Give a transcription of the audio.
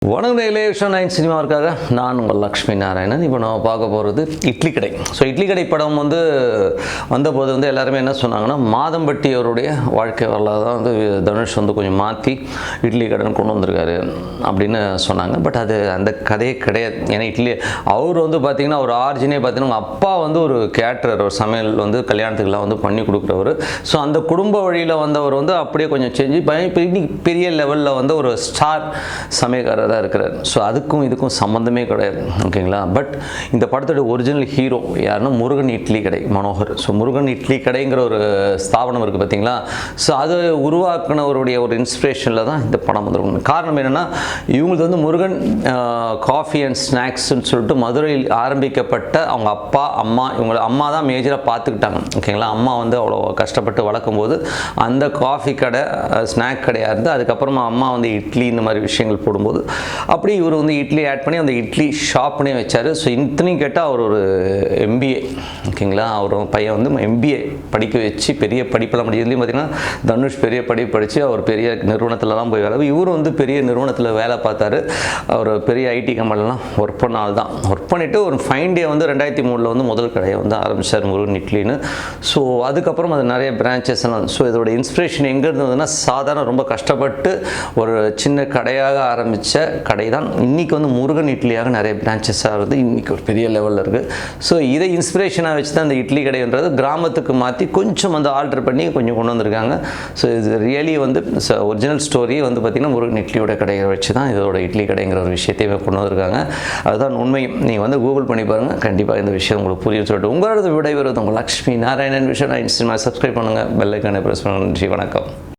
வணக்கம் நேயர்களே, விஷன் 9 சினிமாவுக்காக நான் உங்கள் லக்ஷ்மி நாராயணன். இப்போ நம்ம பார்க்க போகிறது இட்லி கடை. ஸோ இட்லி கடை படம் வந்தபோது எல்லாருமே என்ன சொன்னாங்கன்னா, மாதம்பட்டி அவருடைய வாழ்க்கை வரலாறு தான் தனுஷ் கொஞ்சம் மாற்றி இட்லி கடைன்னு கொண்டு வந்திருக்காரு அப்படின்னு சொன்னாங்க. பட் அது அந்த கதையே கிடையாது. ஏன்னா இட்லி அவர் பார்த்திங்கன்னா ஒரு ஆரிஜினே பார்த்திங்கன்னா அப்பா ஒரு கேட்ரர், ஒரு சமையல் கல்யாணத்துக்கெல்லாம் பண்ணி கொடுக்குறவர். ஸோ அந்த குடும்ப வழியில் வந்தவர் அப்படியே கொஞ்சம் செஞ்சு பெரிய லெவலில் ஒரு ஸ்டார் சமையல்காரர் தான் இருக்கிறார். ஸோ அதுக்கும் இதுக்கும் சம்மந்தமே கிடையாது, ஓகேங்களா. பட் இந்த படத்தோட ஒரிஜினல் ஹீரோ யாருன்னா முருகன் இட்லி கடை மனோகர். ஸோ முருகன் இட்லி கடைங்கிற ஒரு ஸ்தாபனம் இருக்குது பார்த்தீங்களா. ஸோ அது உருவாக்குனவருடைய ஒரு இன்ஸ்பிரேஷனில் தான் இந்த படம் வந்துருக்கும். காரணம் என்னென்னா, இவங்களுக்கு முருகன் காஃபி அண்ட் ஸ்நாக்ஸ்ன்னு சொல்லிட்டு மதுரையில் ஆரம்பிக்கப்பட்ட அவங்க அப்பா அம்மா, இவங்களை அம்மா தான் மேஜராக பார்த்துக்கிட்டாங்க, ஓகேங்களா. அம்மா அவ்வளோ கஷ்டப்பட்டு வளர்க்கும் போது அந்த காஃபி கடை ஸ்நாக் கடையாக இருந்து அதுக்கப்புறமா அம்மா இட்லி இந்த மாதிரி விஷயங்கள் போடும்போது அப்படி இவர் இட்லி ஆட் பண்ணி அந்த இட்லி ஷாப்னே வச்சார். ஸோ இத்தனையும் கேட்டால் அவர் ஒரு எம்பிஏ, ஓகேங்களா. அவர் பையன் எம்பிஏ படிக்க வச்சு பெரிய படிப்பெல்லாம் படிக்கிறதுலையும் பார்த்தீங்கன்னா தனுஷ் பெரிய படிப்பு படித்து அவர் பெரிய நிறுவனத்திலலாம் போய் வேலை, இவரும் பெரிய நிறுவனத்தில் வேலை பார்த்தாரு. அவர் பெரிய ஐடி கம்பெனிலாம் ஒர்க் பண்ண ஆள் தான். ஒர்க் பண்ணிவிட்டு ஒரு ஃபைன் டே 2003 முதல் கடையை ஆரம்பித்தார் முருகன் இட்லின்னு. ஸோ அதுக்கப்புறம் அது நிறைய பிரான்ச்சஸ் எல்லாம். ஸோ இதோட இன்ஸ்பிரேஷன் எங்கே இருந்ததுன்னா, சாதாரண ரொம்ப கஷ்டப்பட்டு ஒரு சின்ன கடையாக ஆரம்பித்த கடை தான் இன்றைக்கி முருகன் இட்லியாக நிறைய பிரான்ச்சஸாக இருக்குது. இன்றைக்கி ஒரு பெரிய லெவலில் இருக்குது. ஸோ இதை இன்ஸ்பிரேஷனாக வச்சு தான் இந்த இட்லி கடைன்றது கிராமத்துக்கு மாற்றி கொஞ்சம் ஆல்ட்ரு பண்ணி கொஞ்சம் கொண்டு வந்திருக்காங்க. ஸோ இது ரியலி ஒரிஜினல் ஸ்டோரி பார்த்திங்கன்னா முருகன் இட்லியோட கடையை வச்சு தான் இதோட இட்லி கடைங்கிற ஒரு விஷயத்தையே கொண்டு வந்திருக்காங்க. அதுதான் உண்மை. நீங்கள் கூகுள் பண்ணி பாருங்கள், கண்டிப்பாக இந்த விஷயம் உங்களுக்கு புரியும் சொல்லிட்டு உங்களோட விடைபெறுவது உங்கள் Lakshmi Narayanan. Vision 9 cinema subscribe பண்ணுங்கள், பெல் ஐக்கானை ப்ரெஸ் பண்ணுங்கள். நன்றி, வணக்கம்.